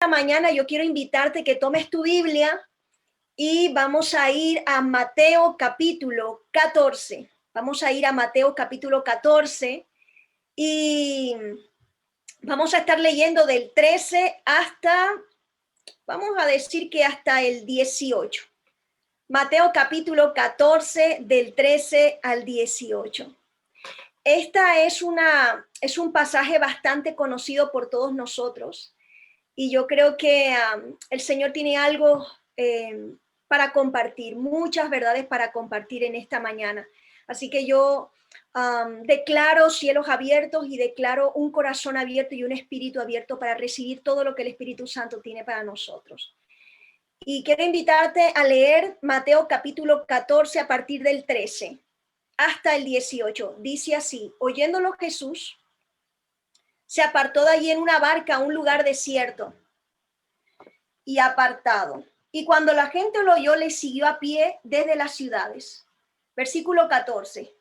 mañana yo quiero invitarte que tomes tu Biblia y vamos a ir a Mateo capítulo 14. Vamos a ir a Mateo capítulo 14 y vamos a estar leyendo del 13 hasta, vamos a decir que hasta el 18. Mateo capítulo 14 del 13 al 18. Esta es un pasaje bastante conocido por todos nosotros. Y yo creo que el Señor tiene algo para compartir, muchas verdades para compartir en esta mañana. Así que yo declaro cielos abiertos y declaro un corazón abierto y un espíritu abierto para recibir todo lo que el Espíritu Santo tiene para nosotros. Y quiero invitarte a leer Mateo capítulo 14 a partir del 13 hasta el 18. Dice así: oyéndolo Jesús se apartó de allí en una barca a un lugar desierto y apartado. Y cuando la gente lo oyó, le siguió a pie desde las ciudades. Versículo 14.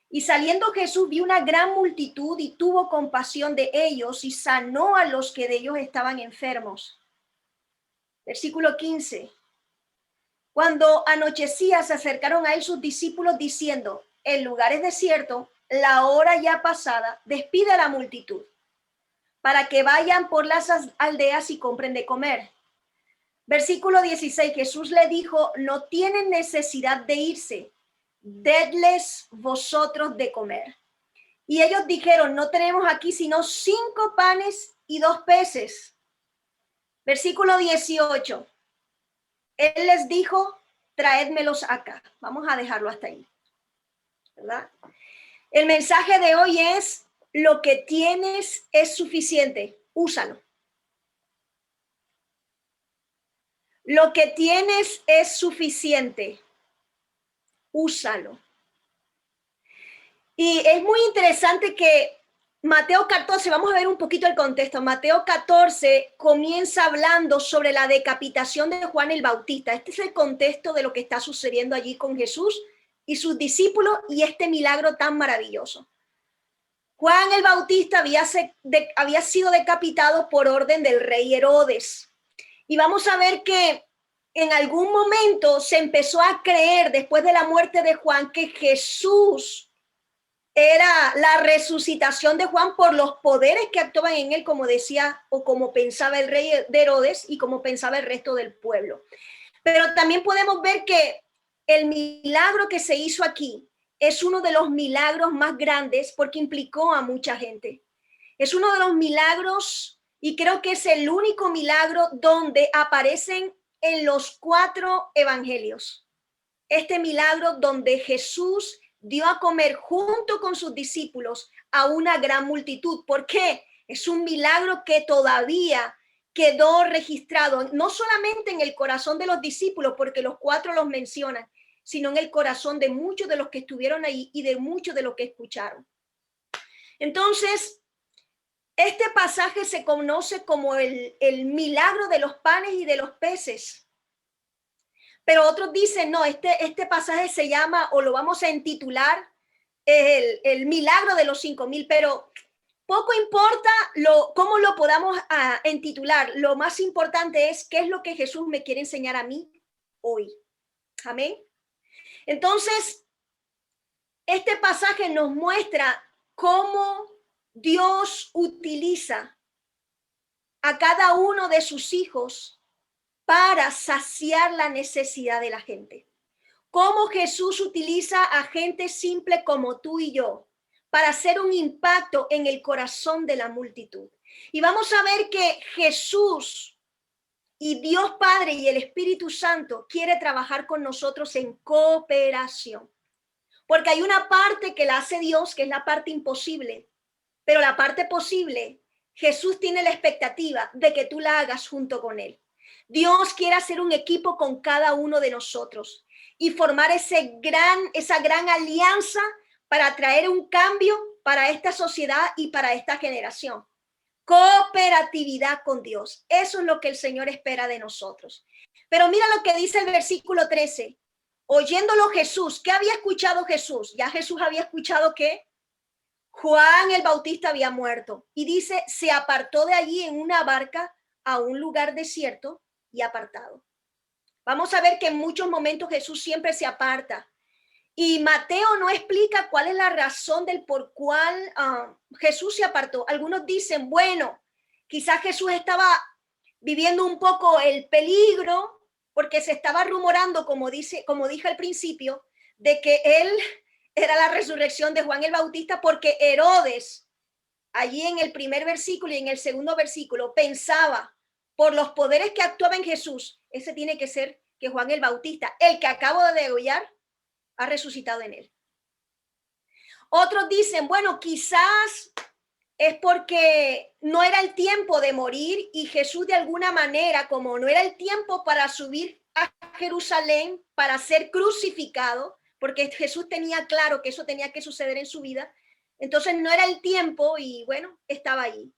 Y saliendo Jesús vio una gran multitud y tuvo compasión de ellos y sanó a los que de ellos estaban enfermos. Versículo 15. Cuando anochecía, se acercaron a él sus discípulos diciendo: el lugar es desierto, la hora ya pasada, despide a la multitud para que vayan por las aldeas y compren de comer. Versículo 16, Jesús le dijo: no tienen necesidad de irse, dedles vosotros de comer. Y ellos dijeron: no tenemos aquí sino 5 panes y 2 peces. Versículo 18, él les dijo: traédmelos acá. Vamos a dejarlo hasta ahí, ¿verdad? El mensaje de hoy es: lo que tienes es suficiente, úsalo. Lo que tienes es suficiente, úsalo. Y es muy interesante que Mateo 14, vamos a ver un poquito el contexto. Mateo 14 comienza hablando sobre la decapitación de Juan el Bautista. Este es el contexto de lo que está sucediendo allí con Jesús y sus discípulos y este milagro tan maravilloso. Juan el Bautista había sido decapitado por orden del rey Herodes. Y vamos a ver que en algún momento se empezó a creer, después de la muerte de Juan, que Jesús era la resucitación de Juan por los poderes que actuaban en él, como decía o como pensaba el rey de Herodes y como pensaba el resto del pueblo. Pero también podemos ver que el milagro que se hizo aquí es uno de los milagros más grandes porque implicó a mucha gente. Es uno de los milagros, y creo que es el único milagro donde aparecen en los 4 evangelios. Este milagro donde Jesús dio a comer junto con sus discípulos a una gran multitud. ¿Por qué? Es un milagro que todavía quedó registrado, no solamente en el corazón de los discípulos, porque los 4 los mencionan, sino en el corazón de muchos de los que estuvieron ahí y de muchos de los que escucharon. Entonces, este pasaje se conoce como el milagro de los panes y de los peces. Pero otros dicen, no, este pasaje se llama, o lo vamos a intitular, el milagro de los 5,000, pero poco importa cómo lo podamos intitular. Lo más importante es qué es lo que Jesús me quiere enseñar a mí hoy. Amén. Entonces, este pasaje nos muestra cómo Dios utiliza a cada uno de sus hijos para saciar la necesidad de la gente. Cómo Jesús utiliza a gente simple como tú y yo para hacer un impacto en el corazón de la multitud. Y vamos a ver que Jesús y Dios Padre y el Espíritu Santo quiere trabajar con nosotros en cooperación. Porque hay una parte que la hace Dios, que es la parte imposible, pero la parte posible, Jesús tiene la expectativa de que tú la hagas junto con Él. Dios quiere hacer un equipo con cada uno de nosotros y formar esa gran alianza para traer un cambio para esta sociedad y para esta generación. Cooperatividad con Dios. Eso es lo que el Señor espera de nosotros. Pero mira lo que dice el versículo 13. Oyéndolo Jesús, ¿qué había escuchado Jesús? Ya Jesús había escuchado que Juan el Bautista había muerto. Y dice, se apartó de allí en una barca a un lugar desierto y apartado. Vamos a ver que en muchos momentos Jesús siempre se aparta. Y Mateo no explica cuál es la razón del por cual Jesús se apartó. Algunos dicen, bueno, quizás Jesús estaba viviendo un poco el peligro, porque se estaba rumorando, como dije al principio, de que él era la resurrección de Juan el Bautista, porque Herodes, allí en el primer versículo y en el segundo versículo, pensaba por los poderes que actuaba en Jesús, ese tiene que ser que Juan el Bautista, el que acabo de degollar, ha resucitado en él. Otros dicen, bueno, quizás es porque no era el tiempo de morir y Jesús de alguna manera, como no era el tiempo para subir a Jerusalén para ser crucificado, porque Jesús tenía claro que eso tenía que suceder en su vida, entonces no era el tiempo y bueno, estaba ahí.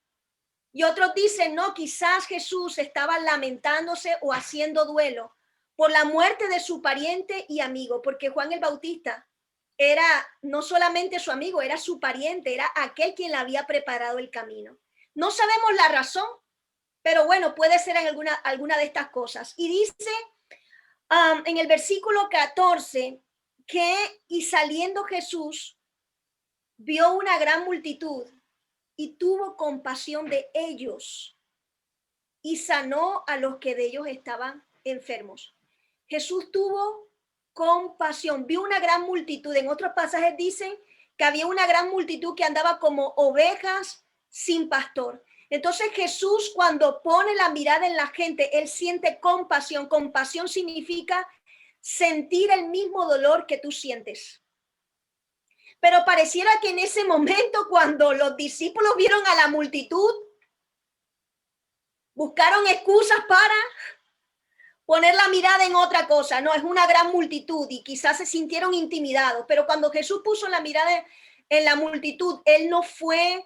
Y otros dicen, no, quizás Jesús estaba lamentándose o haciendo duelo por la muerte de su pariente y amigo, porque Juan el Bautista era no solamente su amigo, era su pariente, era aquel quien le había preparado el camino. No sabemos la razón, pero bueno, puede ser en alguna de estas cosas. Y dice en el versículo 14 que y saliendo Jesús vio una gran multitud y tuvo compasión de ellos y sanó a los que de ellos estaban enfermos. Jesús tuvo compasión, vio una gran multitud. En otros pasajes dicen que había una gran multitud que andaba como ovejas sin pastor. Entonces Jesús, cuando pone la mirada en la gente, él siente compasión. Compasión significa sentir el mismo dolor que tú sientes. Pero pareciera que en ese momento, cuando los discípulos vieron a la multitud, buscaron excusas para poner la mirada en otra cosa. No, es una gran multitud y quizás se sintieron intimidados, pero cuando Jesús puso la mirada en la multitud, él no fue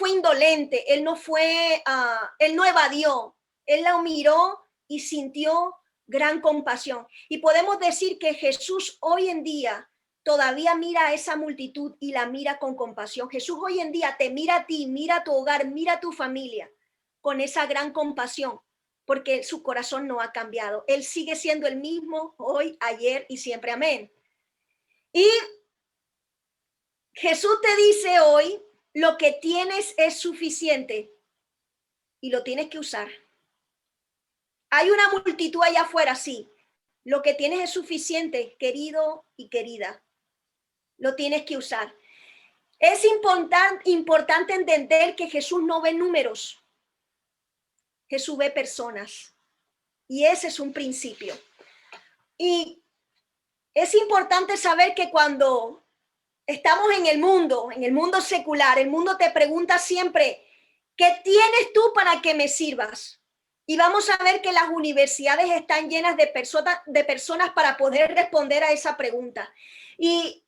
indolente, él no evadió, él la miró y sintió gran compasión. Y podemos decir que Jesús hoy en día todavía mira a esa multitud y la mira con compasión. Jesús hoy en día te mira a ti, mira a tu hogar, mira a tu familia con esa gran compasión, porque su corazón no ha cambiado. Él sigue siendo el mismo hoy, ayer y siempre. Amén. Y Jesús te dice hoy, lo que tienes es suficiente y lo tienes que usar. Hay una multitud allá afuera, sí. Lo que tienes es suficiente, querido y querida. Lo tienes que usar. Es importante entender que Jesús no ve números. Jesús ve personas. Y ese es un principio. Y es importante saber que cuando estamos en el mundo secular, el mundo te pregunta siempre, ¿qué tienes tú para que me sirvas? Y vamos a ver que las universidades están llenas de personas para poder responder a esa pregunta. Y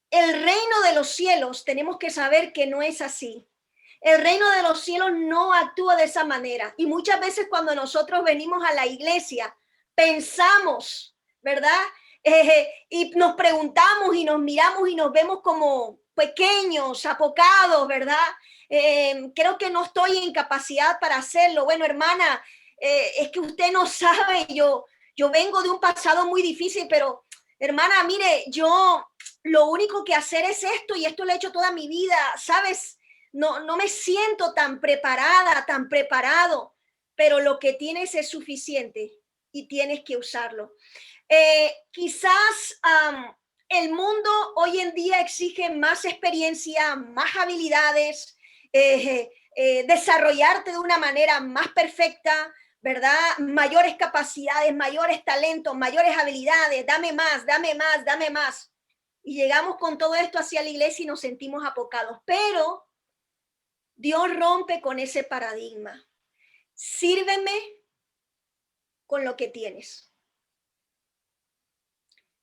el reino de los cielos, tenemos que saber que no es así. El reino de los cielos no actúa de esa manera. Y muchas veces cuando nosotros venimos a la iglesia, pensamos, ¿verdad? Y nos preguntamos y nos miramos y nos vemos como pequeños, apocados, ¿verdad? Creo que no estoy en capacidad para hacerlo. Bueno, hermana, es que usted no sabe, yo vengo de un pasado muy difícil, pero hermana, mire, yo lo único que hacer es esto y esto lo he hecho toda mi vida, ¿sabes? No me siento tan preparada, tan preparado, pero lo que tienes es suficiente y tienes que usarlo. Quizás el mundo hoy en día exige más experiencia, más habilidades, desarrollarte de una manera más perfecta, ¿verdad? Mayores capacidades, mayores talentos, mayores habilidades, dame más, dame más, dame más. Y llegamos con todo esto hacia la iglesia y nos sentimos apocados, pero Dios rompe con ese paradigma. Sírveme con lo que tienes.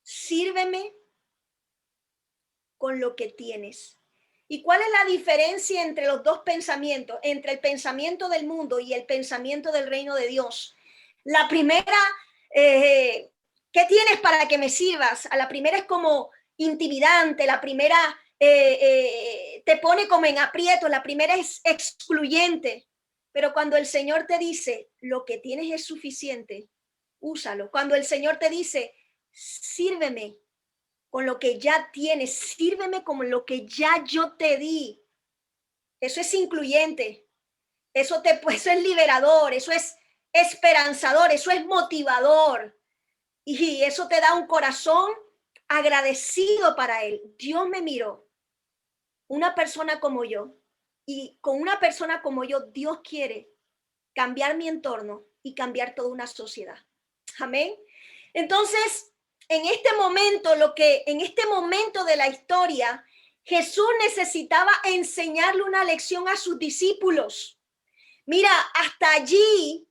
Sírveme con lo que tienes. ¿Y cuál es la diferencia entre los dos pensamientos? Entre el pensamiento del mundo y el pensamiento del reino de Dios. La primera, ¿qué tienes para que me sirvas? A la primera es como intimidante, la primera te pone como en aprieto, la primera es excluyente. Pero cuando el Señor te dice, lo que tienes es suficiente, úsalo. Cuando el Señor te dice, sírveme con lo que ya tienes, sírveme con lo que ya yo te di. Eso es incluyente. Eso es liberador, eso es esperanzador, eso es motivador. Y eso te da un corazón agradecido para Él. Dios me miró, una persona como yo, y con una persona como yo, Dios quiere cambiar mi entorno y cambiar toda una sociedad. Amén. Entonces, en este momento de la historia, Jesús necesitaba enseñarle una lección a sus discípulos. Mira, hasta allí,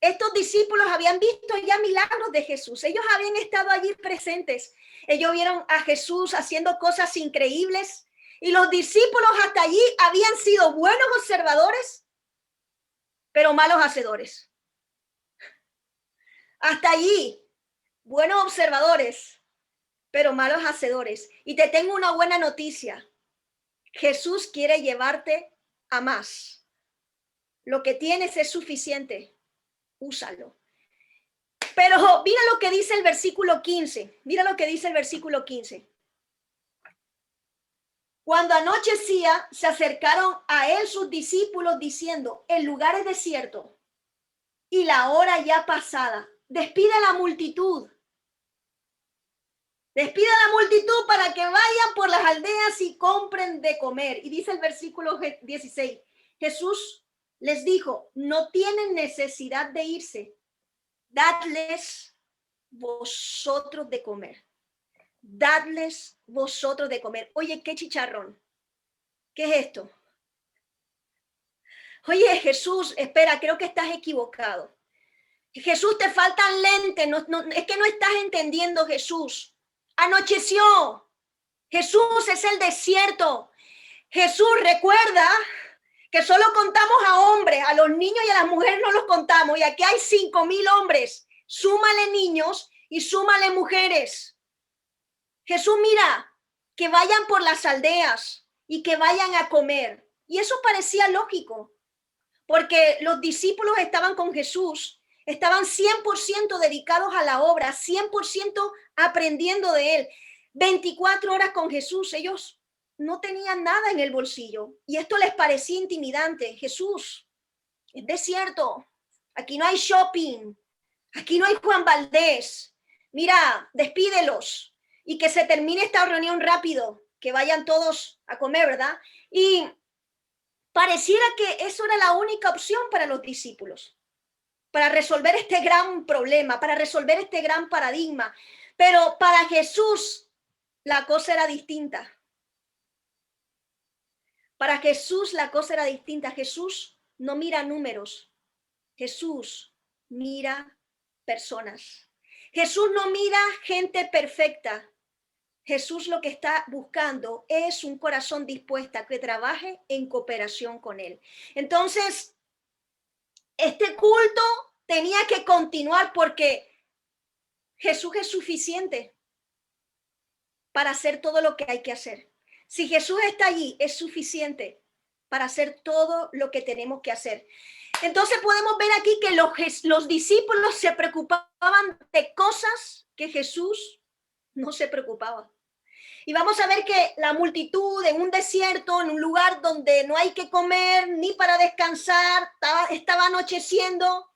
estos discípulos habían visto ya milagros de Jesús. Ellos habían estado allí presentes. Ellos vieron a Jesús haciendo cosas increíbles. Y los discípulos hasta allí habían sido buenos observadores, pero malos hacedores. Hasta allí, buenos observadores, pero malos hacedores. Y te tengo una buena noticia. Jesús quiere llevarte a más. Lo que tienes es suficiente. Úsalo. Pero mira lo que dice el versículo 15. Mira lo que dice el versículo 15. Cuando anochecía, se acercaron a él sus discípulos diciendo, el lugar es desierto y la hora ya pasada. Despide a la multitud. Despide a la multitud para que vayan por las aldeas y compren de comer. Y dice el versículo 16, Jesús les dijo, no tienen necesidad de irse. Dadles vosotros de comer. Dadles vosotros de comer. Oye, ¿qué chicharrón? ¿Qué es esto? Oye, Jesús, espera, creo que estás equivocado. Jesús, te faltan lentes. Es que no estás entendiendo, Jesús. Anocheció. Jesús es el desierto. Jesús, recuerda que solo contamos a hombres, a los niños y a las mujeres no los contamos. Y aquí hay 5,000 hombres. Súmale niños y súmale mujeres. Jesús, mira, que vayan por las aldeas y que vayan a comer. Y eso parecía lógico, porque los discípulos estaban con Jesús, estaban 100% dedicados a la obra, 100% aprendiendo de él. 24 horas con Jesús, ellos no tenían nada en el bolsillo y esto les parecía intimidante. Jesús, es desierto, aquí no hay shopping, aquí no hay Juan Valdés. Mira, despídelos y que se termine esta reunión rápido, que vayan todos a comer, ¿verdad? Y pareciera que eso era la única opción para los discípulos, para resolver este gran problema, para resolver este gran paradigma. Pero para Jesús la cosa era distinta. Para Jesús la cosa era distinta. Jesús no mira números. Jesús mira personas. Jesús no mira gente perfecta. Jesús lo que está buscando es un corazón dispuesto a que trabaje en cooperación con él. Entonces, este culto tenía que continuar porque Jesús es suficiente para hacer todo lo que hay que hacer. Si Jesús está allí, es suficiente para hacer todo lo que tenemos que hacer. Entonces podemos ver aquí que los discípulos se preocupaban de cosas que Jesús no se preocupaba. Y vamos a ver que la multitud en un desierto, en un lugar donde no hay que comer ni para descansar, estaba anocheciendo.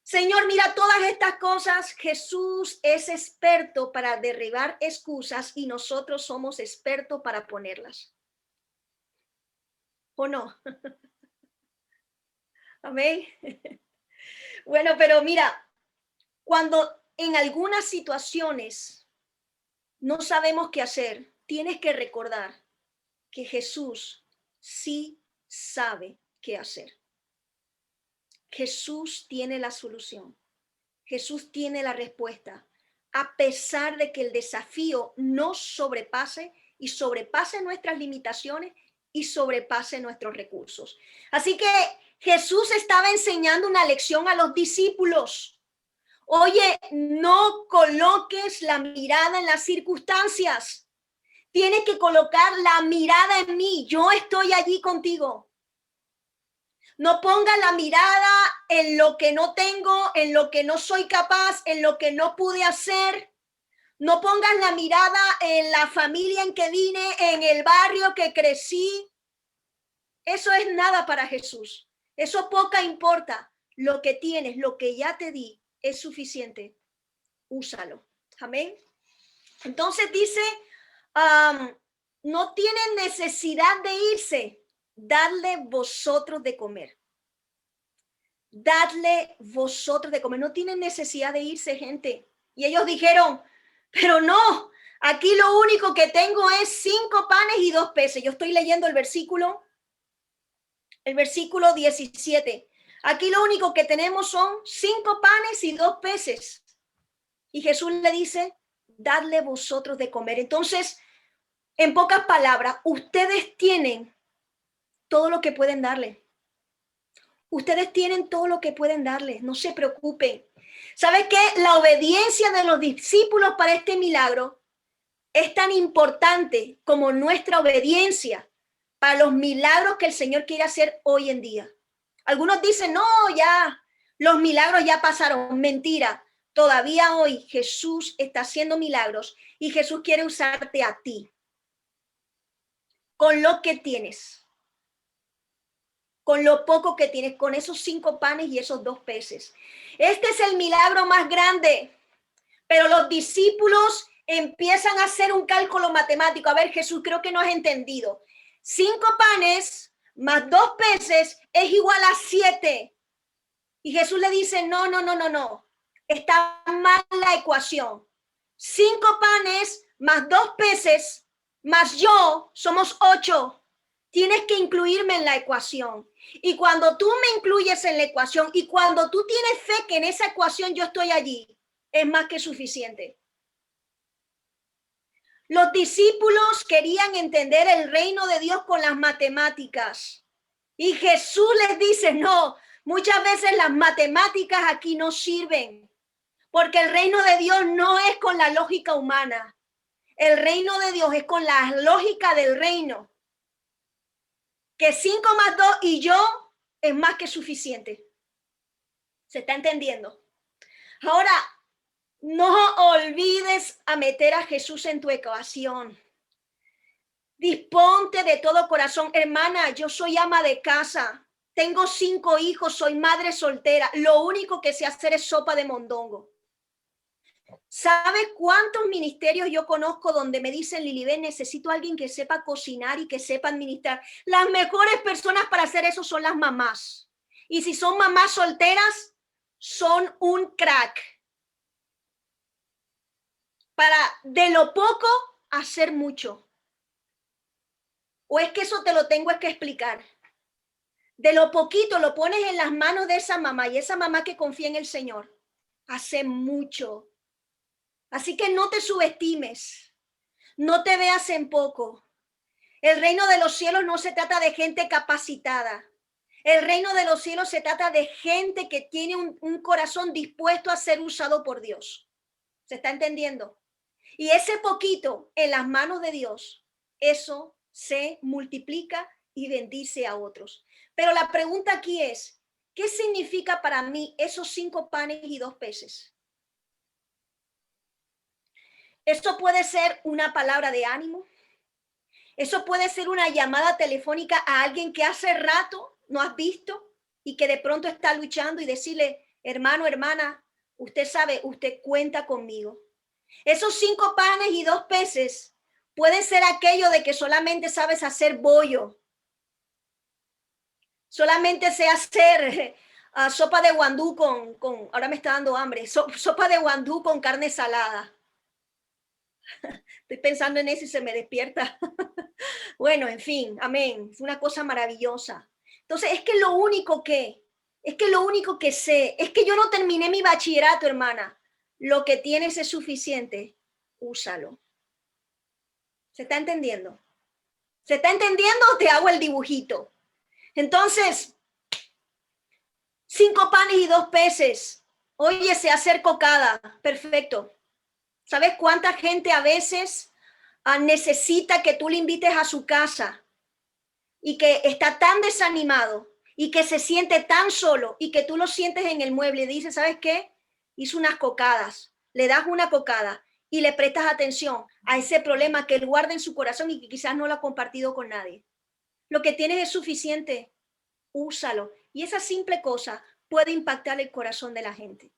Señor, mira todas estas cosas. Jesús es experto para derribar excusas y nosotros somos expertos para ponerlas. ¿O no? Amén. Bueno, pero mira, cuando en algunas situaciones no sabemos qué hacer, tienes que recordar que Jesús sí sabe qué hacer. Jesús tiene la solución. Jesús tiene la respuesta. A pesar de que el desafío nos sobrepase y sobrepase nuestras limitaciones y sobrepase nuestros recursos. Así que Jesús estaba enseñando una lección a los discípulos. Oye, no coloques la mirada en las circunstancias. Tienes que colocar la mirada en mí. Yo estoy allí contigo. No pongas la mirada en lo que no tengo, en lo que no soy capaz, en lo que no pude hacer. No pongas la mirada en la familia en que vine, en el barrio que crecí. Eso es nada para Jesús. Eso poca importa. Lo que tienes, lo que ya te di, es suficiente. Úsalo. Amén. Entonces dice, no tienen necesidad de irse. Dadle vosotros de comer. Dadle vosotros de comer. No tienen necesidad de irse, gente. Y ellos dijeron, pero no, aquí lo único que tengo es 5 panes y 2 peces. Yo estoy leyendo el versículo 17. Aquí lo único que tenemos son 5 panes y 2 peces. Y Jesús le dice, dadle vosotros de comer. Entonces, en pocas palabras, ustedes tienen todo lo que pueden darle. Ustedes tienen todo lo que pueden darle. No se preocupen. ¿Sabe qué? La obediencia de los discípulos para este milagro es tan importante como nuestra obediencia para los milagros que el Señor quiere hacer hoy en día. Algunos dicen, no, ya, los milagros ya pasaron. Mentira. Todavía hoy Jesús está haciendo milagros y Jesús quiere usarte a ti con lo que tienes, con lo poco que tienes, con esos 5 panes y esos 2 peces. Este es el milagro más grande, pero los discípulos empiezan a hacer un cálculo matemático. A ver, Jesús, creo que no has entendido. 5 panes más 2 peces es igual a 7. Y Jesús le dice, no. Está mal la ecuación. 5 panes más 2 peces más yo somos 8. Tienes que incluirme en la ecuación. Y cuando tú me incluyes en la ecuación y cuando tú tienes fe que en esa ecuación yo estoy allí, es más que suficiente. Los discípulos querían entender el reino de Dios con las matemáticas. Y Jesús les dice, no, muchas veces las matemáticas aquí no sirven. Porque el reino de Dios no es con la lógica humana. El reino de Dios es con la lógica del reino. Que 5 más 2 y yo es más que suficiente. ¿Se está entendiendo? Ahora, no olvides a meter a Jesús en tu ecuación. Disponte de todo corazón. Hermana, yo soy ama de casa. Tengo 5 hijos, soy madre soltera. Lo único que sé hacer es sopa de mondongo. ¿Sabes cuántos ministerios yo conozco donde me dicen, Lilibet, necesito a alguien que sepa cocinar y que sepa administrar? Las mejores personas para hacer eso son las mamás. Y si son mamás solteras, son un crack. Para de lo poco hacer mucho. ¿O es que eso te lo tengo que explicar? De lo poquito lo pones en las manos de esa mamá y esa mamá que confía en el Señor hace mucho. Así que no te subestimes, no te veas en poco. El reino de los cielos no se trata de gente capacitada. El reino de los cielos se trata de gente que tiene un corazón dispuesto a ser usado por Dios. ¿Se está entendiendo? Y ese poquito en las manos de Dios, eso se multiplica y bendice a otros. Pero la pregunta aquí es, ¿qué significa para mí esos 5 panes y 2 peces? Esto puede ser una palabra de ánimo. Eso puede ser una llamada telefónica a alguien que hace rato no has visto y que de pronto está luchando y decirle, hermano, hermana, usted sabe, usted cuenta conmigo. Esos 5 panes y 2 peces pueden ser aquello de que solamente sabes hacer bollo. Solamente sé hacer sopa de guandú con, ahora me está dando hambre, sopa de guandú con carne salada. Estoy pensando en eso y se me despierta. Bueno, en fin, amén. Es una cosa maravillosa. Entonces, es que lo único que sé, es que yo no terminé mi bachillerato, hermana. Lo que tienes es suficiente. Úsalo. ¿Se está entendiendo? ¿Se está entendiendo o te hago el dibujito? Entonces, 5 panes y 2 peces. Oye, se hacer cocada. Perfecto. ¿Sabes cuánta gente a veces necesita que tú le invites a su casa y que está tan desanimado y que se siente tan solo y que tú lo sientes en el mueble y dices, ¿sabes qué? Hizo unas cocadas, le das una cocada y le prestas atención a ese problema que él guarda en su corazón y que quizás no lo ha compartido con nadie. Lo que tienes es suficiente, úsalo. Y esa simple cosa puede impactar el corazón de la gente.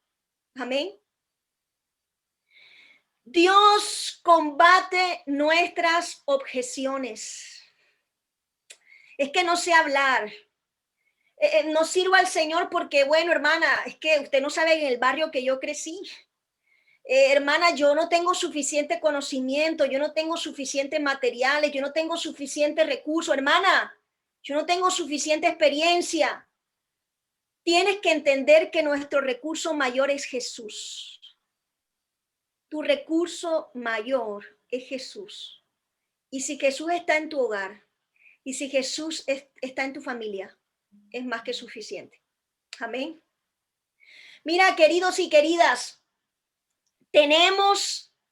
Amén. Dios combate nuestras objeciones. Es que no sé hablar. No sirvo al Señor porque, bueno, hermana, es que usted no sabe en el barrio que yo crecí. Hermana, yo no tengo suficiente conocimiento, yo no tengo suficientes materiales, yo no tengo suficiente recursos. Hermana, yo no tengo suficiente experiencia. Tienes que entender que nuestro recurso mayor es Jesús. Tu recurso mayor es Jesús. Y si Jesús está en tu hogar, y si Jesús está en tu familia, es más que suficiente. Amén. Mira, queridos y queridas,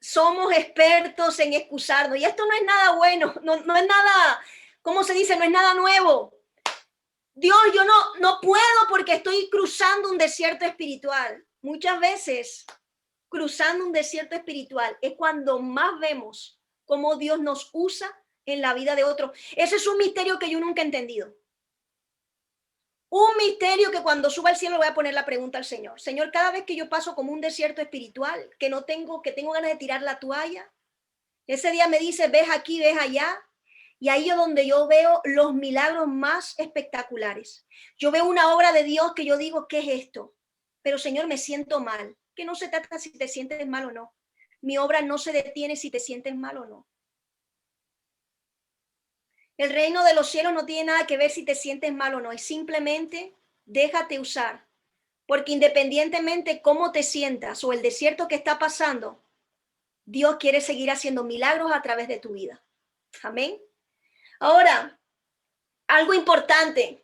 somos expertos en excusarnos. Y esto no es nada bueno, no es nada, ¿cómo se dice? No es nada nuevo. Dios, yo no puedo porque estoy cruzando un desierto espiritual. Muchas veces, cruzando un desierto espiritual es cuando más vemos cómo Dios nos usa en la vida de otros. Ese es un misterio que yo nunca he entendido. Un misterio que cuando suba al cielo le voy a poner la pregunta al Señor. Señor, cada vez que yo paso como un desierto espiritual, que tengo ganas de tirar la toalla, ese día me dice, ves aquí, ves allá, y ahí es donde yo veo los milagros más espectaculares. Yo veo una obra de Dios que yo digo, ¿qué es esto? Pero Señor, me siento mal. Que no se trata si te sientes mal o no. Mi obra no se detiene si te sientes mal o no. El reino de los cielos no tiene nada que ver si te sientes mal o no. Es simplemente déjate usar. Porque independientemente cómo te sientas o el desierto que está pasando, Dios quiere seguir haciendo milagros a través de tu vida. Amén. Ahora, algo importante.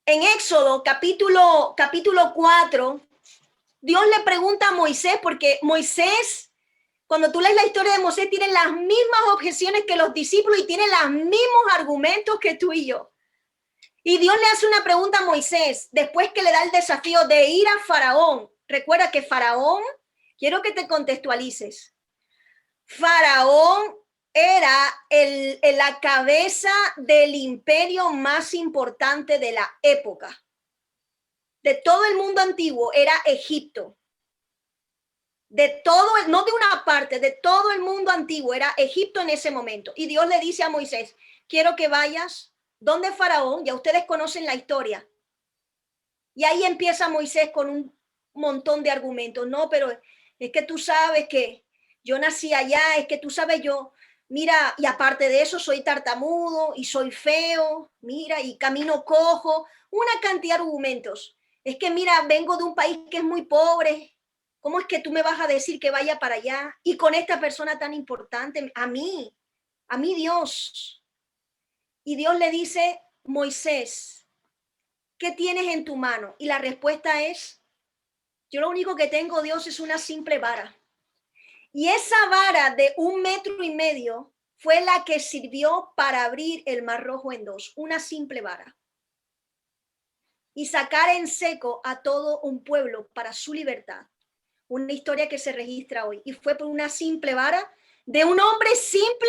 En Éxodo capítulo 4, Dios le pregunta a Moisés, porque Moisés, cuando tú lees la historia de Moisés, tiene las mismas objeciones que los discípulos y tiene los mismos argumentos que tú y yo. Y Dios le hace una pregunta a Moisés, después que le da el desafío de ir a Faraón. Recuerda que Faraón, quiero que te contextualices. Faraón era la cabeza del imperio más importante de la época. De todo el mundo antiguo era Egipto. De todo, no de una parte, de todo el mundo antiguo era Egipto en ese momento. Y Dios le dice a Moisés, quiero que vayas donde Faraón, ya ustedes conocen la historia. Y ahí empieza Moisés con un montón de argumentos. No, pero es que tú sabes que yo nací allá, es que tú sabes yo, mira, y aparte de eso soy tartamudo y soy feo, mira, y camino cojo, una cantidad de argumentos. Es que mira, vengo de un país que es muy pobre. ¿Cómo es que tú me vas a decir que vaya para allá? Y con esta persona tan importante, a mí Dios. Y Dios le dice, Moisés, ¿qué tienes en tu mano? Y la respuesta es, yo lo único que tengo, Dios, es una simple vara. Y esa vara de 1,5 metros fue la que sirvió para abrir el Mar Rojo en dos, una simple vara. Y sacar en seco a todo un pueblo para su libertad. Una historia que se registra hoy. Y fue por una simple vara de un hombre simple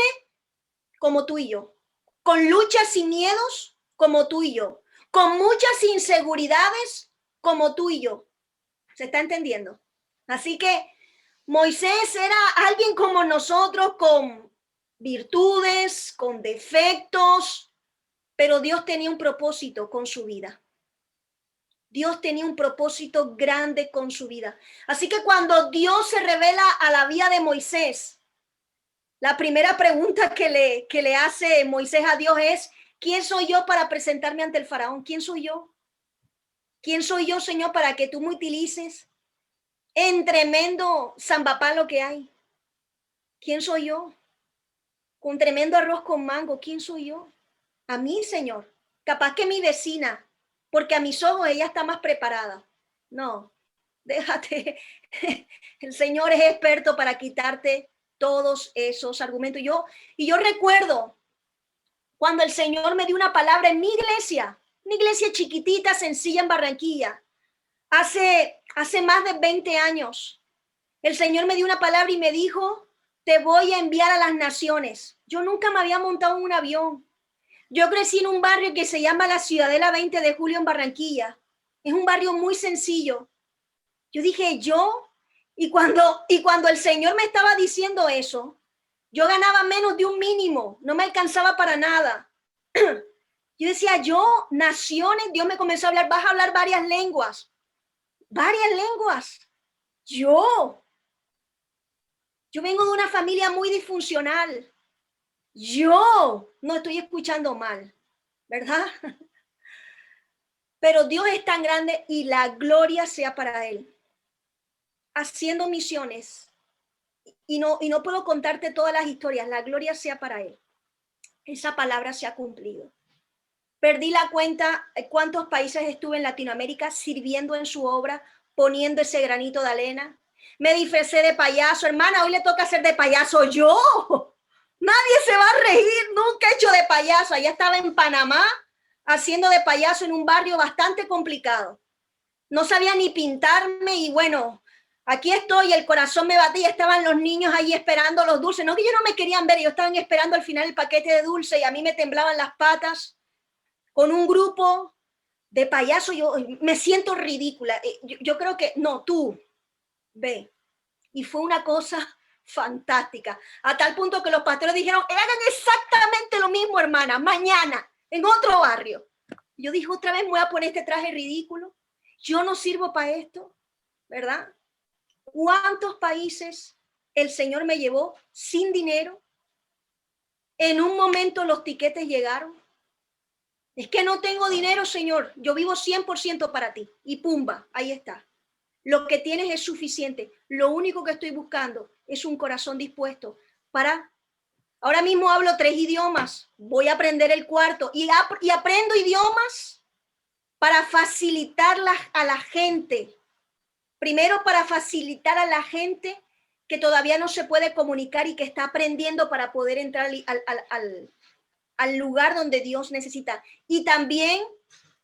como tú y yo. Con luchas y miedos como tú y yo. Con muchas inseguridades como tú y yo. ¿Se está entendiendo? Así que Moisés era alguien como nosotros, con virtudes, con defectos, pero Dios tenía un propósito con su vida. Dios tenía un propósito grande con su vida. Así que cuando Dios se revela a la vida de Moisés, la primera pregunta que le hace Moisés a Dios es, ¿quién soy yo para presentarme ante el faraón? ¿Quién soy yo? ¿Quién soy yo, Señor, para que tú me utilices en tremendo zambapán lo que hay? ¿Quién soy yo? Con tremendo arroz con mango, ¿quién soy yo? A mí, Señor. Capaz que mi vecina, porque a mis ojos ella está más preparada. No, déjate. El Señor es experto para quitarte todos esos argumentos. Y yo recuerdo cuando el Señor me dio una palabra en mi iglesia, Una iglesia chiquitita, sencilla en Barranquilla. Hace más de 20 años, el Señor me dio una palabra y me dijo, te voy a enviar a las naciones. Yo nunca me había montado en un avión. Yo crecí en un barrio que se llama la Ciudadela 20 de Julio en Barranquilla. Es un barrio muy sencillo. Yo dije, y cuando el Señor me estaba diciendo eso, yo ganaba menos de un mínimo, no me alcanzaba para nada. Yo decía, naciones, Dios me comenzó a hablar, vas a hablar varias lenguas. Yo vengo de una familia muy disfuncional. Yo no estoy escuchando mal, ¿verdad? Pero Dios es tan grande y la gloria sea para Él. Haciendo misiones. Y no puedo contarte todas las historias. La gloria sea para Él. Esa palabra se ha cumplido. Perdí la cuenta cuántos países estuve en Latinoamérica sirviendo en su obra, poniendo ese granito de arena. Me disfracé de payaso. Hermana, hoy le toca hacer de payaso yo. Nadie se va a reír, nunca he hecho de payaso. Allá estaba en Panamá haciendo de payaso en un barrio bastante complicado. No sabía ni pintarme y bueno, aquí estoy, el corazón me batía, estaban los niños ahí esperando los dulces. No que ellos no me querían ver, ellos estaban esperando al final el paquete de dulce y a mí me temblaban las patas. Con un grupo de payaso, yo me siento ridícula. Yo creo que, no, tú, ve. Y fue una cosa fantástica, a tal punto que los pastores dijeron, hagan exactamente lo mismo, hermana, mañana, en otro barrio. Yo dije, otra vez me voy a poner este traje ridículo, yo no sirvo para esto, ¿verdad? ¿Cuántos países el Señor me llevó sin dinero? En un momento los tiquetes llegaron. Es que no tengo dinero, Señor, yo vivo 100% para ti. Y pumba, ahí está. Lo que tienes es suficiente. Lo único que estoy buscando es un corazón dispuesto para... Ahora mismo hablo 3 idiomas. Voy a aprender el 4. Y aprendo idiomas para facilitar a la gente. Primero, para facilitar a la gente que todavía no se puede comunicar y que está aprendiendo para poder entrar al lugar donde Dios necesita. Y también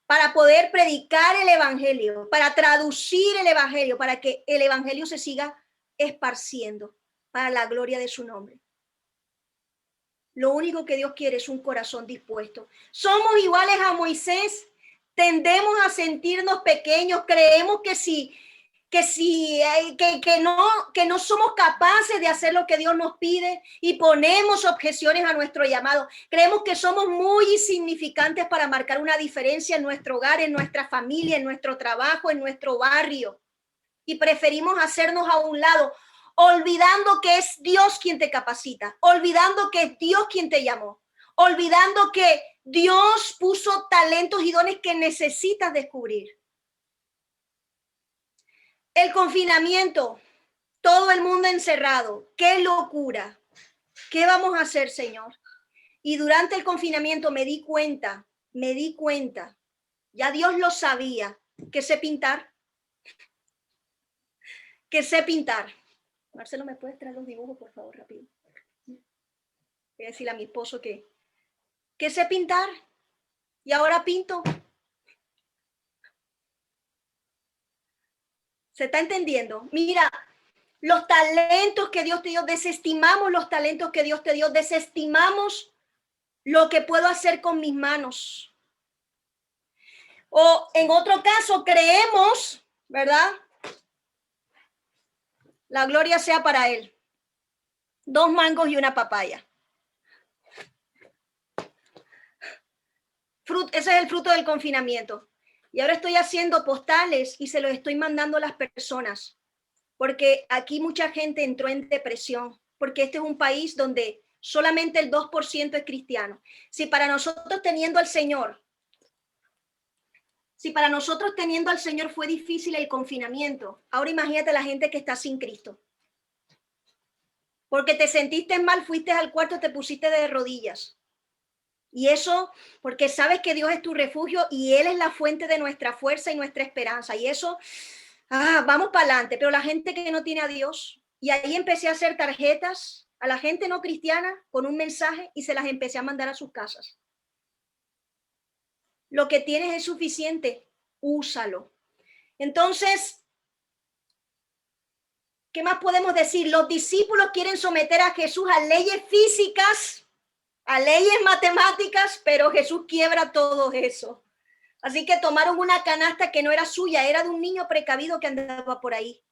para poder predicar el evangelio, para traducir el evangelio, para que el evangelio se siga esparciendo para la gloria de su nombre. Lo único que Dios quiere es un corazón dispuesto. Somos iguales a Moisés, tendemos a sentirnos pequeños, creemos que no somos capaces de hacer lo que Dios nos pide y ponemos objeciones a nuestro llamado. Creemos que somos muy insignificantes para marcar una diferencia en nuestro hogar, en nuestra familia, en nuestro trabajo, en nuestro barrio. Y preferimos hacernos a un lado, olvidando que es Dios quien te capacita, olvidando que es Dios quien te llamó, olvidando que Dios puso talentos y dones que necesitas descubrir. El confinamiento, todo el mundo encerrado, qué locura. ¿Qué vamos a hacer, Señor? Y durante el confinamiento me di cuenta, ya Dios lo sabía, que sé pintar. Marcelo, ¿me puedes traer los dibujos, por favor, rápido? Voy a decirle a mi esposo que sé pintar y ahora pinto. ¿Se está entendiendo? Mira, los talentos que Dios te dio, desestimamos los talentos que Dios te dio, desestimamos lo que puedo hacer con mis manos. O en otro caso, creemos, ¿verdad? La gloria sea para Él. 2 mangos y una papaya. Ese es el fruto del confinamiento. Y ahora estoy haciendo postales y se los estoy mandando a las personas. Porque aquí mucha gente entró en depresión. Porque este es un país donde solamente el 2% es cristiano. Si para nosotros teniendo al Señor fue difícil el confinamiento, ahora imagínate la gente que está sin Cristo. Porque te sentiste mal, fuiste al cuarto, te pusiste de rodillas. Y eso porque sabes que Dios es tu refugio y Él es la fuente de nuestra fuerza y nuestra esperanza. Y eso, vamos para adelante. Pero la gente que no tiene a Dios, y ahí empecé a hacer tarjetas a la gente no cristiana con un mensaje y se las empecé a mandar a sus casas. Lo que tienes es suficiente, úsalo. Entonces, ¿qué más podemos decir? Los discípulos quieren someter a Jesús a leyes físicas, a leyes matemáticas, pero Jesús quiebra todo eso. Así que tomaron una canasta que no era suya, era de un niño precavido que andaba por ahí.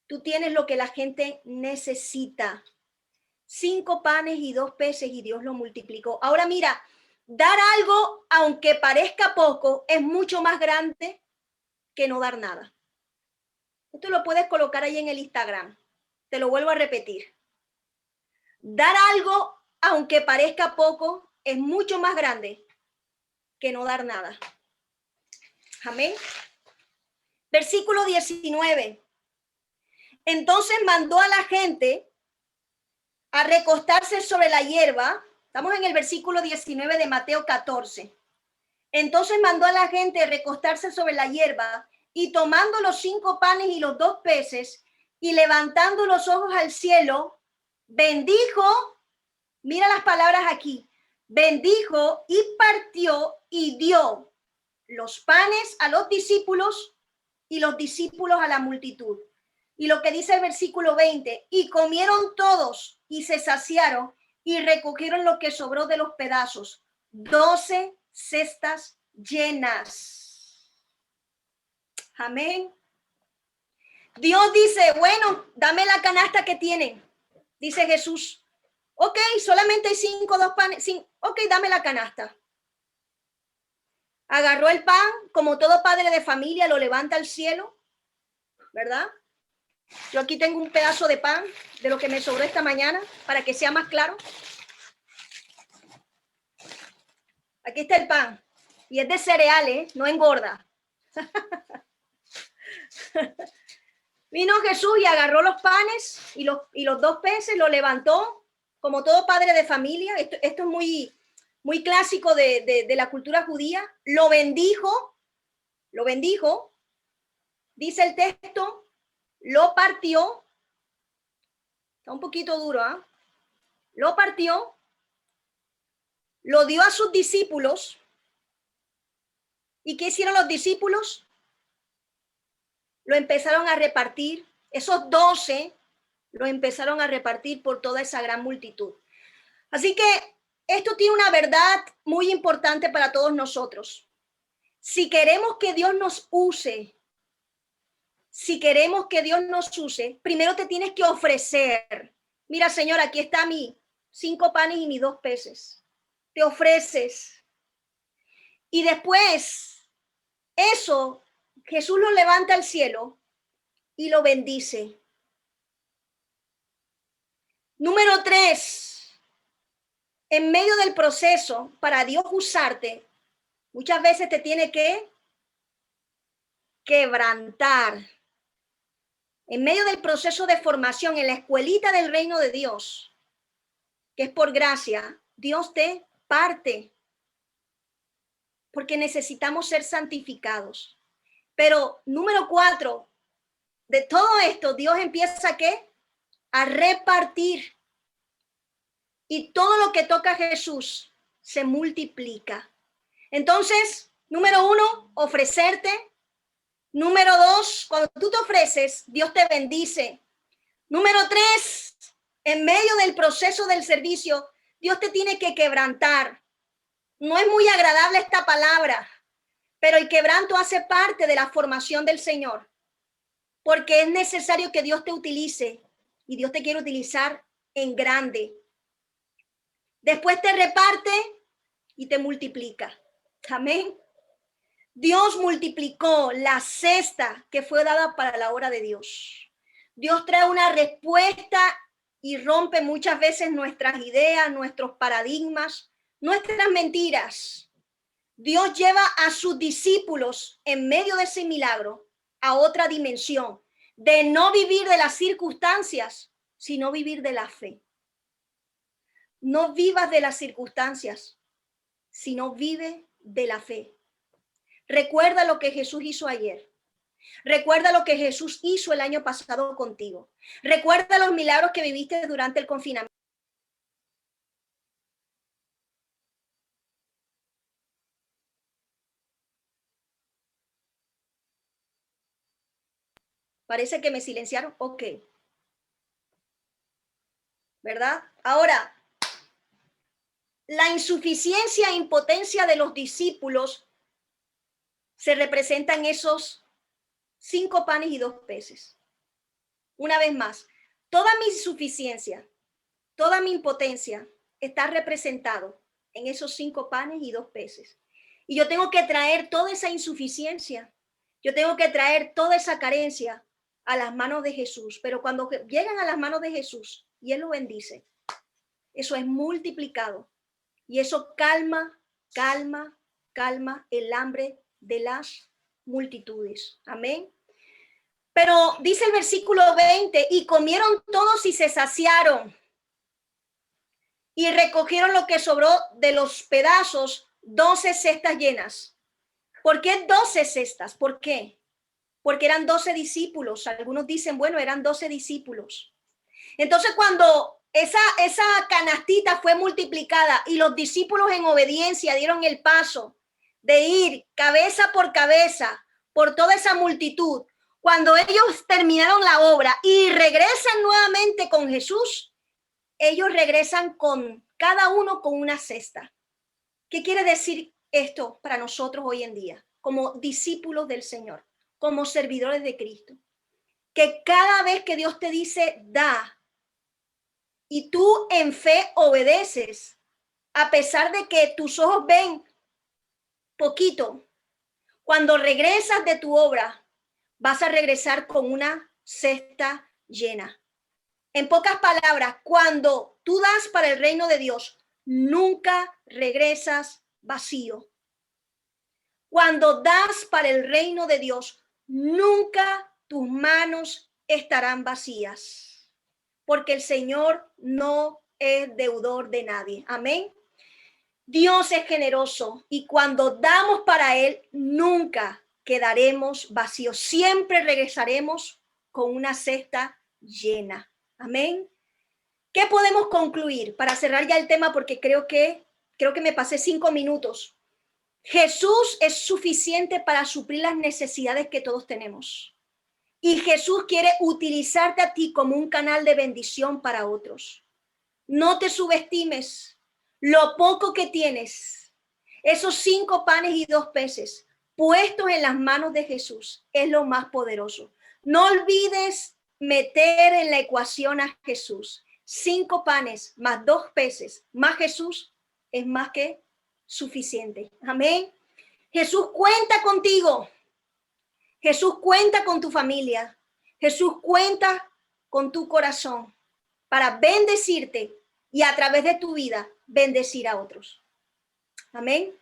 Tú tienes lo que la gente necesita. 5 panes y 2 peces y Dios lo multiplicó. Ahora mira, dar algo, aunque parezca poco, es mucho más grande que no dar nada. Esto lo puedes colocar ahí en el Instagram. Te lo vuelvo a repetir. Dar algo, aunque parezca poco, es mucho más grande que no dar nada. Amén. Versículo 19. Entonces mandó a la gente a recostarse sobre la hierba. Estamos en el versículo 19 de Mateo 14. Entonces mandó a la gente a recostarse sobre la hierba y tomando los 5 panes y los 2 peces y levantando los ojos al cielo, bendijo, mira las palabras aquí, bendijo y partió y dio los panes a los discípulos y los discípulos a la multitud. Y lo que dice el versículo 20, y comieron todos y se saciaron y recogieron lo que sobró de los pedazos, 12 cestas llenas. Amén. Dios dice, bueno, dame la canasta que tienen. Dice Jesús, ok, solamente hay 5, 2 panes, ok, dame la canasta. Agarró el pan, como todo padre de familia, lo levanta al cielo, ¿verdad? Yo aquí tengo un pedazo de pan de lo que me sobró esta mañana para que sea más claro. Aquí está el pan y es de cereales, no engorda. Vino Jesús y agarró los panes y los 2 peces, lo levantó como todo padre de familia. Esto es muy clásico de la cultura judía. Lo bendijo, dice el texto, lo partió. Está un poquito duro, ¿ah? Lo partió, lo dio a sus discípulos. ¿Y qué hicieron los discípulos? Lo empezaron a repartir. Esos 12 lo empezaron a repartir por toda esa gran multitud. Así que esto tiene una verdad muy importante para todos nosotros. Si queremos que Dios nos use, primero te tienes que ofrecer. Mira, Señor, aquí está mi 5 panes y mis 2 peces. Te ofreces. Y después, eso, Jesús lo levanta al cielo y lo bendice. Número 3, en medio del proceso, para Dios usarte, muchas veces te tiene que quebrantar. En medio del proceso de formación en la escuelita del reino de Dios, que es por gracia, Dios te parte, porque necesitamos ser santificados. Pero número 4, de todo esto, Dios empieza ¿qué? A repartir. Y todo lo que toca a Jesús se multiplica. Entonces, número 1, ofrecerte. Número 2, cuando tú te ofreces, Dios te bendice. Número 3, en medio del proceso del servicio, Dios te tiene que quebrantar. No es muy agradable esta palabra, pero el quebranto hace parte de la formación del Señor, porque es necesario que Dios te utilice y Dios te quiere utilizar en grande. Después te reparte y te multiplica. Amén. Dios multiplicó la cesta que fue dada para la obra de Dios. Dios trae una respuesta y rompe muchas veces nuestras ideas, nuestros paradigmas, nuestras mentiras. Dios lleva a sus discípulos en medio de ese milagro a otra dimensión, de no vivir de las circunstancias, sino vivir de la fe. No vivas de las circunstancias, sino vive de la fe. Recuerda lo que Jesús hizo ayer. Recuerda lo que Jesús hizo el año pasado contigo. Recuerda los milagros que viviste durante el confinamiento. Parece que me silenciaron. Ok. ¿Verdad? Ahora, la insuficiencia e impotencia de los discípulos se representa en esos 5 panes y 2 peces. Una vez más, toda mi insuficiencia, toda mi impotencia está representado en esos 5 panes y 2 peces. Y yo tengo que traer toda esa insuficiencia, yo tengo que traer toda esa carencia a las manos de Jesús. Pero cuando llegan a las manos de Jesús y Él lo bendice, eso es multiplicado. Y eso calma el hambre de las multitudes. Amén. Pero dice el versículo 20, y comieron todos y se saciaron. Y recogieron lo que sobró de los pedazos, 12 cestas llenas. ¿Por qué 12 cestas? ¿Por qué? Porque eran 12 discípulos. Algunos dicen, bueno, eran 12 discípulos. Entonces, cuando esa canastita fue multiplicada y los discípulos en obediencia dieron el paso de ir cabeza por toda esa multitud, cuando ellos terminaron la obra y regresan nuevamente con Jesús, ellos regresan con cada uno con una cesta. ¿Qué quiere decir esto para nosotros hoy en día, como discípulos del Señor, como servidores de Cristo? Que cada vez que Dios te dice, da, y tú en fe obedeces, a pesar de que tus ojos ven poquito, cuando regresas de tu obra, vas a regresar con una cesta llena. En pocas palabras, cuando tú das para el reino de Dios, nunca regresas vacío. Cuando das para el reino de Dios, nunca tus manos estarán vacías, porque el Señor no es deudor de nadie. Amén. Dios es generoso y cuando damos para Él, nunca quedaremos vacíos. Siempre regresaremos con una cesta llena. Amén. ¿Qué podemos concluir para cerrar ya el tema? Porque creo que me pasé 5 minutos. Jesús es suficiente para suplir las necesidades que todos tenemos. Y Jesús quiere utilizarte a ti como un canal de bendición para otros. No te subestimes lo poco que tienes. Esos 5 panes y 2 peces puestos en las manos de Jesús es lo más poderoso. No olvides meter en la ecuación a Jesús. 5 panes más 2 peces más Jesús es más que suficiente. Amén. Jesús cuenta contigo. Jesús cuenta con tu familia. Jesús cuenta con tu corazón para bendecirte y a través de tu vida bendecir a otros. Amén.